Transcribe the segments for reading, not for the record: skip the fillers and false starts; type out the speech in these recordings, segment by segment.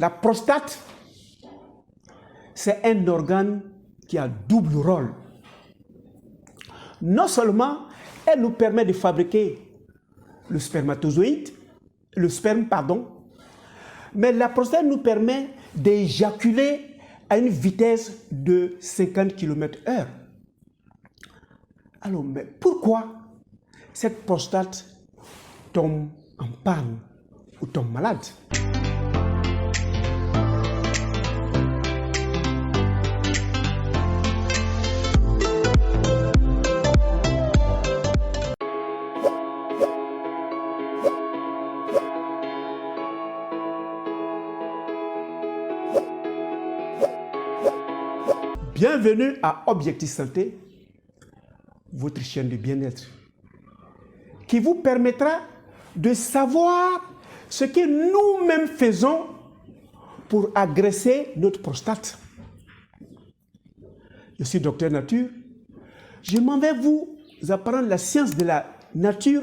La prostate, c'est un organe qui a double rôle. Non seulement elle nous permet de fabriquer le sperme, mais la prostate nous permet d'éjaculer à une vitesse de 50 km/h. Alors, mais pourquoi cette prostate tombe en panne ou tombe malade? Bienvenue à Objectif Santé, votre chaîne de bien-être, qui vous permettra de savoir ce que nous-mêmes faisons pour agresser notre prostate. Je suis Docteur Nature. Je m'en vais vous apprendre la science de la nature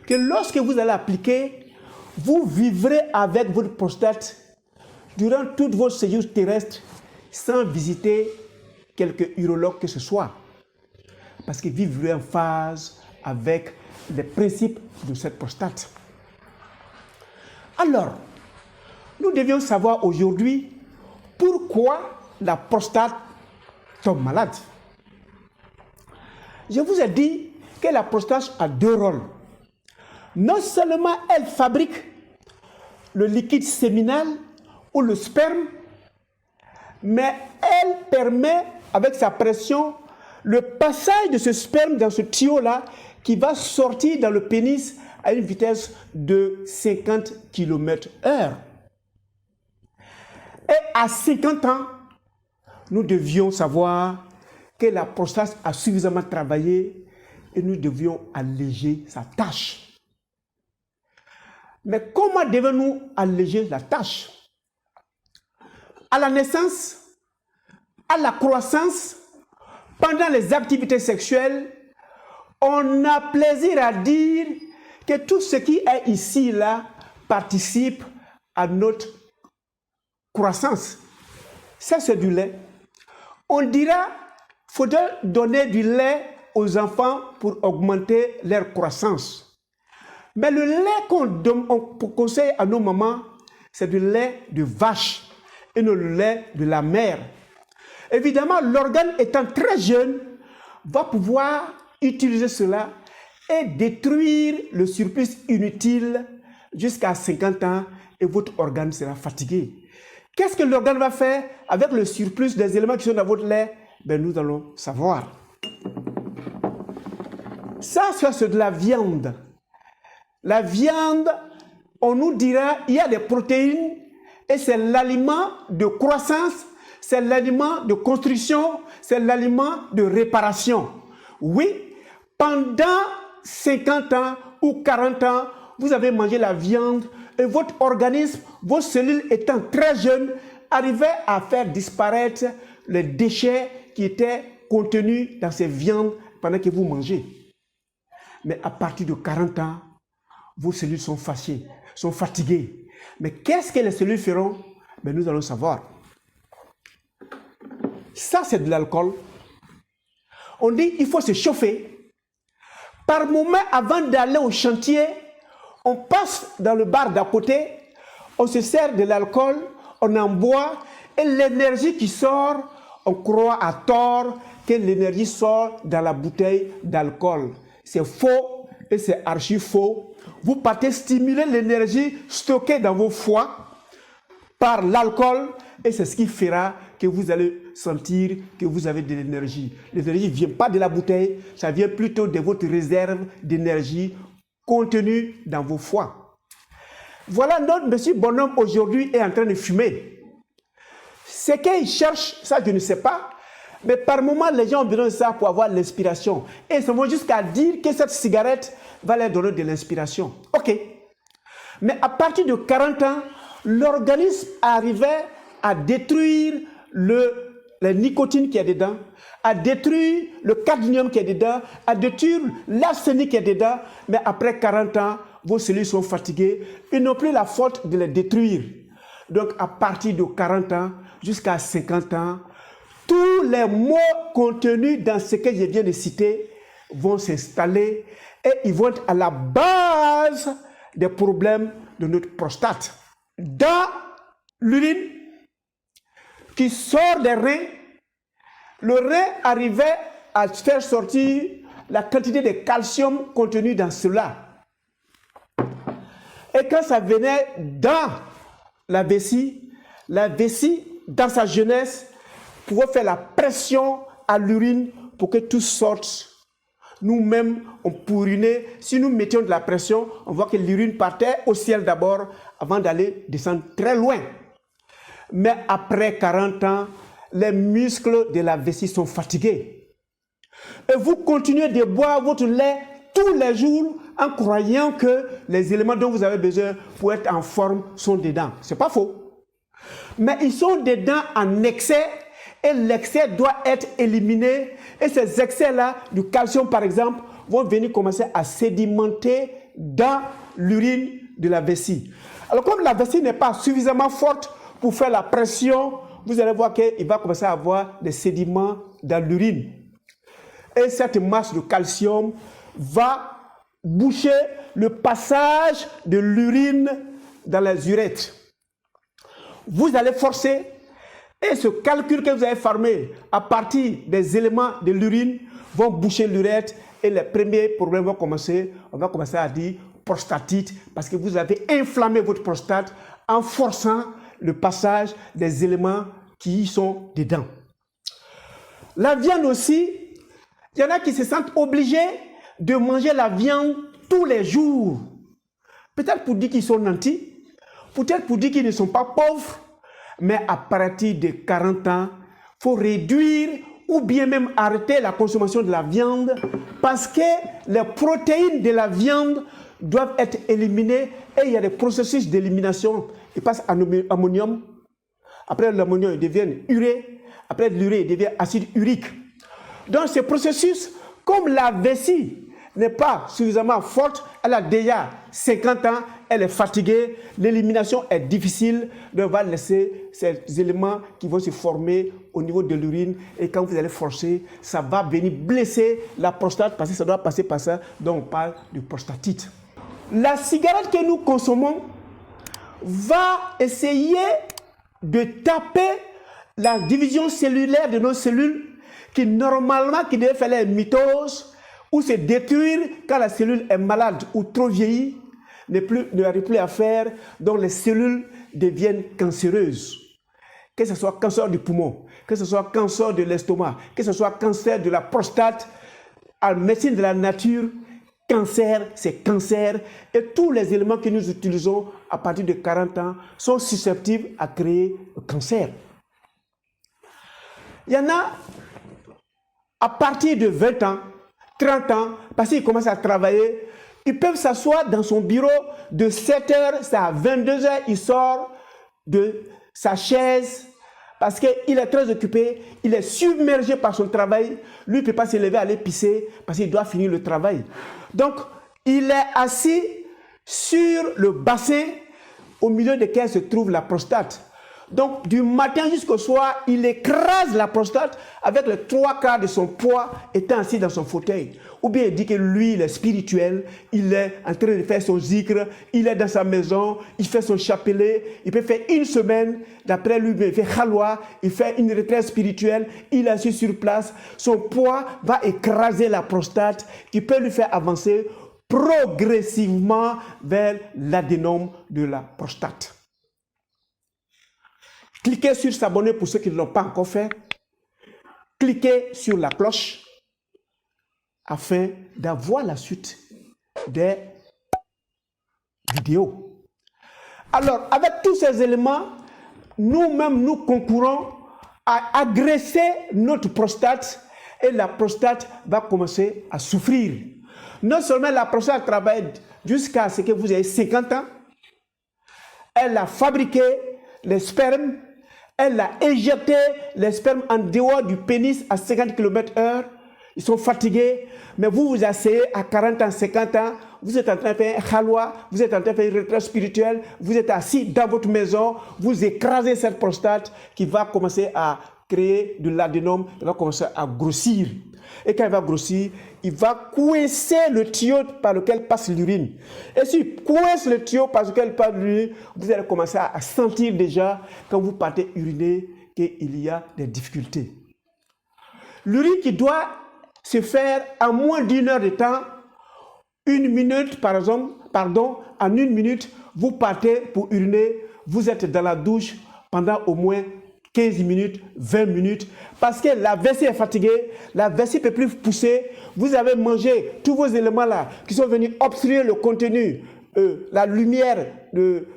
que lorsque vous allez appliquer, vous vivrez avec votre prostate durant toutes vos séjours terrestres sans visiter quelque urologue que ce soit. Parce que vivre en phase avec les principes de cette prostate. Alors, nous devions savoir aujourd'hui pourquoi la prostate tombe malade. Je vous ai dit que la prostate a deux rôles. Non seulement elle fabrique le liquide séminal ou le sperme, mais elle permet, avec sa pression, le passage de ce sperme dans ce tuyau-là qui va sortir dans le pénis à une vitesse de 50 km/h. Et à 50 ans, nous devions savoir que la prostate a suffisamment travaillé et nous devions alléger sa tâche. Mais comment devons-nous alléger la tâche? À la naissance, à la croissance, pendant les activités sexuelles, on a plaisir à dire que tout ce qui est ici, là, participe à notre croissance. Ça, c'est du lait. On dira, il faudrait donner du lait aux enfants pour augmenter leur croissance. Mais le lait qu'on conseille à nos mamans, c'est du lait de vache et non le lait de la mère. Évidemment, l'organe étant très jeune, va pouvoir utiliser cela et détruire le surplus inutile jusqu'à 50 ans et votre organe sera fatigué. Qu'est-ce que l'organe va faire avec le surplus des éléments qui sont dans votre lait? Ben, nous allons savoir. Ça, c'est de la viande. La viande, on nous dira, il y a des protéines et c'est l'aliment de croissance, c'est l'aliment de construction, c'est l'aliment de réparation. Oui, pendant 50 ans ou 40 ans, vous avez mangé la viande et votre organisme, vos cellules étant très jeunes, arrivaient à faire disparaître les déchets qui étaient contenus dans ces viandes pendant que vous mangez. Mais à partir de 40 ans, vos cellules sont fatiguées. Mais qu'est-ce que les cellules feront? Ben, nous allons savoir. Ça, c'est de l'alcool. On dit qu'il faut se chauffer. Par moment, avant d'aller au chantier, on passe dans le bar d'à côté, on se sert de l'alcool, on en boit, et l'énergie qui sort, on croit à tort que l'énergie sort dans la bouteille d'alcool. C'est faux et c'est archi faux. Vous partez stimuler l'énergie stockée dans vos foies par l'alcool et c'est ce qui fera que vous allez sentir que vous avez de l'énergie. L'énergie ne vient pas de la bouteille, ça vient plutôt de votre réserve d'énergie contenue dans vos foies. Voilà, notre monsieur bonhomme aujourd'hui est en train de fumer. Ce qu'il cherche, ça je ne sais pas, mais par moment les gens ont besoin de ça pour avoir l'inspiration. Et ils se vont jusqu'à dire que cette cigarette va leur donner de l'inspiration. Ok. Mais à partir de 40 ans, l'organisme arrivait à détruire la nicotine qui est dedans, à détruire le cadmium qui est dedans, à détruire l'arsenic qui est dedans. Mais après 40 ans, vos cellules sont fatiguées. Ils n'ont plus la faute de les détruire. Donc, à partir de 40 ans jusqu'à 50 ans, tous les mots contenus dans ce que je viens de citer vont s'installer et ils vont être à la base des problèmes de notre prostate. Dans l'urine qui sort des reins, le rein arrivait à faire sortir la quantité de calcium contenu dans cela. Et quand ça venait dans la vessie, dans sa jeunesse, pouvait faire la pression à l'urine pour que tout sorte. Nous-mêmes, on pourrinait. Si nous mettions de la pression, on voit que l'urine partait au ciel d'abord avant d'aller descendre très loin. Mais après 40 ans, les muscles de la vessie sont fatigués. Et vous continuez de boire votre lait tous les jours en croyant que les éléments dont vous avez besoin pour être en forme sont dedans. Ce n'est pas faux. Mais ils sont dedans en excès et l'excès doit être éliminé. Et ces excès-là, du calcium par exemple, vont venir commencer à sédimenter dans l'urine de la vessie. Alors comme la vessie n'est pas suffisamment forte pour faire la pression, vous allez voir qu'il va commencer à avoir des sédiments dans l'urine. Et cette masse de calcium va boucher le passage de l'urine dans les urètres. Vous allez forcer et ce calcul que vous avez formé à partir des éléments de l'urine vont boucher l'urètre et les premiers problèmes vont commencer. On va commencer à dire prostatite parce que vous avez inflammé votre prostate en forçant le passage des éléments qui y sont dedans. La viande aussi, il y en a qui se sentent obligés de manger la viande tous les jours. Peut-être pour dire qu'ils sont nantis, peut-être pour dire qu'ils ne sont pas pauvres, mais à partir de 40 ans, il faut réduire ou bien même arrêter la consommation de la viande parce que les protéines de la viande doivent être éliminées et il y a des processus d'élimination. Ils passent à l'ammonium, après l'ammonium il devient urée, après l'urée il devient acide urique. Dans ce processus, comme la vessie n'est pas suffisamment forte, elle a déjà 50 ans, elle est fatiguée, l'élimination est difficile, donc on va laisser ces éléments qui vont se former au niveau de l'urine et quand vous allez forcer, ça va venir blesser la prostate parce que ça doit passer par ça, donc on parle de prostatite. La cigarette que nous consommons va essayer de taper la division cellulaire de nos cellules qui normalement qui devait faire la mitose ou se détruire quand la cellule est malade ou trop vieillie, n'arrive plus à faire, donc les cellules deviennent cancéreuses. Que ce soit cancer du poumon, que ce soit cancer de l'estomac, que ce soit cancer de la prostate, en médecine de la nature, cancer, c'est cancer. Et tous les éléments que nous utilisons à partir de 40 ans sont susceptibles à créer le cancer. Il y en a à partir de 20 ans, 30 ans, parce qu'ils commencent à travailler, ils peuvent s'asseoir dans son bureau de 7h à 22h, il sort de sa chaise parce qu'il est très occupé, il est submergé par son travail, lui ne peut pas se lever aller pisser parce qu'il doit finir le travail. Donc, il est assis sur le bassin au milieu duquel se trouve la prostate. Donc, du matin jusqu'au soir, il écrase la prostate avec les 3/4 de son poids étant assis dans son fauteuil. Ou bien il dit que lui, il est spirituel, il est en train de faire son zikr, il est dans sa maison, il fait son chapelet, il peut faire une semaine, d'après lui, il fait khalwa, il fait une retraite spirituelle, il est assis sur place, son poids va écraser la prostate, qui peut lui faire avancer progressivement vers l'adénome de la prostate. Cliquez sur s'abonner pour ceux qui ne l'ont pas encore fait. Cliquez sur la cloche afin d'avoir la suite des vidéos. Alors, avec tous ces éléments, nous-mêmes, nous concourons à agresser notre prostate et la prostate va commencer à souffrir. Non seulement la prostate travaille jusqu'à ce que vous ayez 50 ans, elle a fabriqué les spermes, elle a éjecté les spermes en dehors du pénis à 50 km/h ils sont fatigués, mais vous vous asseyez à 40 ans, 50 ans, vous êtes en train de faire un khalwa, vous êtes en train de faire une retraite spirituelle, vous êtes assis dans votre maison, vous écrasez cette prostate qui va commencer à créer de l'adénome, il va commencer à grossir. Et quand il va grossir, il va coincer le tuyau par lequel passe l'urine. Et s'il coince le tuyau par lequel passe l'urine, vous allez commencer à sentir déjà, quand vous partez uriner, qu'il y a des difficultés. L'urine qui doit se faire en moins d'1 heure de temps, 1 minute par exemple, en 1 minute, vous partez pour uriner, vous êtes dans la douche pendant au moins 15 minutes, 20 minutes, parce que la vessie est fatiguée, la vessie ne peut plus pousser, vous avez mangé tous vos éléments là qui sont venus obstruer le contenu, la lumière de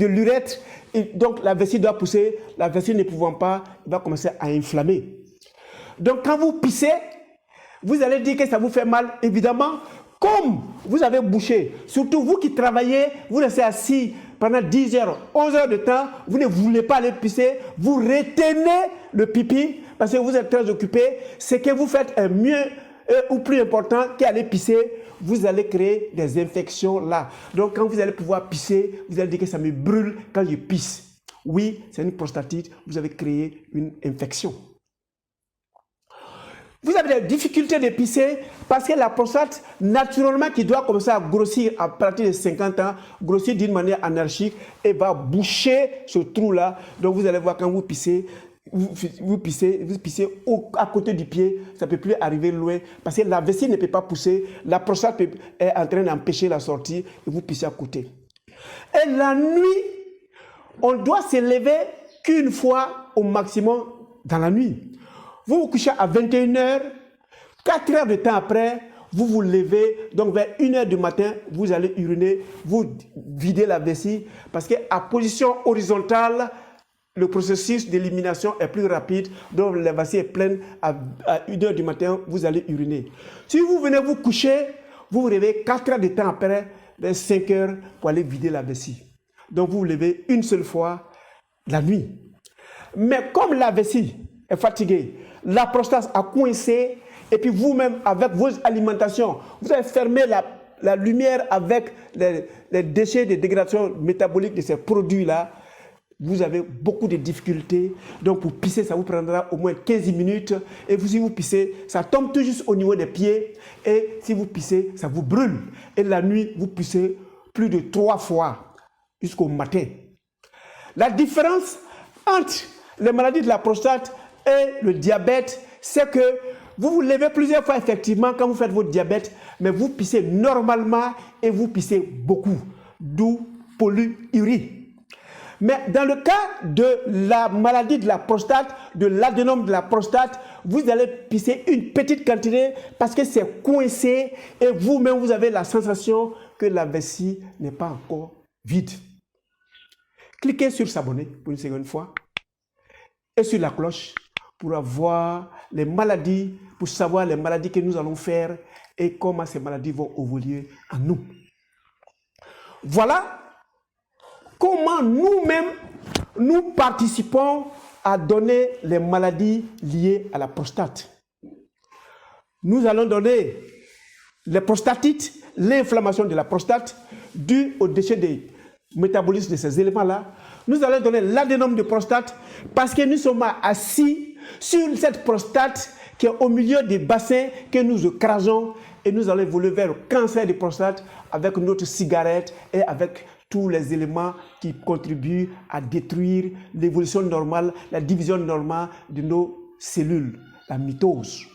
l'urètre, et donc la vessie doit pousser, la vessie ne pouvant pas, il va commencer à inflammer. Donc quand vous pissez, vous allez dire que ça vous fait mal, évidemment, comme vous avez bouché, surtout vous qui travaillez, vous restez assis pendant 10 heures, 11 heures de temps, vous ne voulez pas aller pisser, vous retenez le pipi parce que vous êtes très occupé, c'est que vous faites un mieux ou plus important qu'aller pisser, vous allez créer des infections là. Donc quand vous allez pouvoir pisser, vous allez dire que ça me brûle quand je pisse. Oui, c'est une prostatite, vous avez créé une infection. Vous avez des difficultés de pisser parce que la prostate, naturellement, qui doit commencer à grossir à partir de 50 ans, grossir d'une manière anarchique et va boucher ce trou-là. Donc vous allez voir quand vous pissez, vous pissez à côté du pied, ça ne peut plus arriver loin parce que la vessie ne peut pas pousser, la prostate est en train d'empêcher la sortie et vous pissez à côté. Et la nuit, on doit se lever qu'une fois au maximum dans la nuit. Vous vous couchez à 21h, 4 heures de temps après, vous vous levez, donc vers 1h du matin, vous allez uriner, vous videz la vessie, parce qu'à position horizontale, le processus d'élimination est plus rapide, donc la vessie est pleine, à 1h du matin, vous allez uriner. Si vous venez vous coucher, vous vous réveillez 4 heures de temps après, vers 5 heures, pour aller vider la vessie. Donc vous vous levez une seule fois la nuit. Mais comme la vessie est fatiguée, la prostate a coincé, et puis vous-même, avec vos alimentations, vous avez fermé la lumière avec les déchets de dégradation métabolique de ces produits-là, vous avez beaucoup de difficultés. Donc pour pisser, ça vous prendra au moins 15 minutes. Et si vous pissez, ça tombe tout juste au niveau des pieds. Et si vous pissez, ça vous brûle. Et la nuit, vous pissez plus de 3 fois jusqu'au matin. La différence entre les maladies de la prostate et le diabète, c'est que vous vous levez plusieurs fois effectivement quand vous faites votre diabète, mais vous pissez normalement et vous pissez beaucoup, d'où polyurie. Mais dans le cas de la maladie de la prostate, de l'adénome de la prostate, vous allez pisser une petite quantité parce que c'est coincé et vous-même vous avez la sensation que la vessie n'est pas encore vide. Cliquez sur s'abonner pour une seconde fois et sur la cloche pour avoir les maladies, pour savoir les maladies que nous allons faire et comment ces maladies vont évoluer en nous. Voilà comment nous-mêmes, nous participons à donner les maladies liées à la prostate. Nous allons donner les prostatites, l'inflammation de la prostate due au déchet des métabolismes de ces éléments-là. Nous allons donner l'adénome de prostate parce que nous sommes assis sur cette prostate qui est au milieu des bassins que nous écrasons et nous allons évoluer vers le cancer de prostate avec notre cigarette et avec tous les éléments qui contribuent à détruire l'évolution normale, la division normale de nos cellules, la mitose.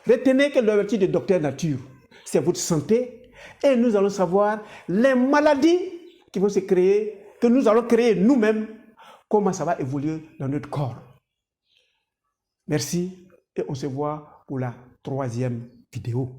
Retenez que l'objectif de Docteur Nature, c'est votre santé et nous allons savoir les maladies qui vont se créer, que nous allons créer nous-mêmes, comment ça va évoluer dans notre corps. Merci et on se voit pour la 3e vidéo.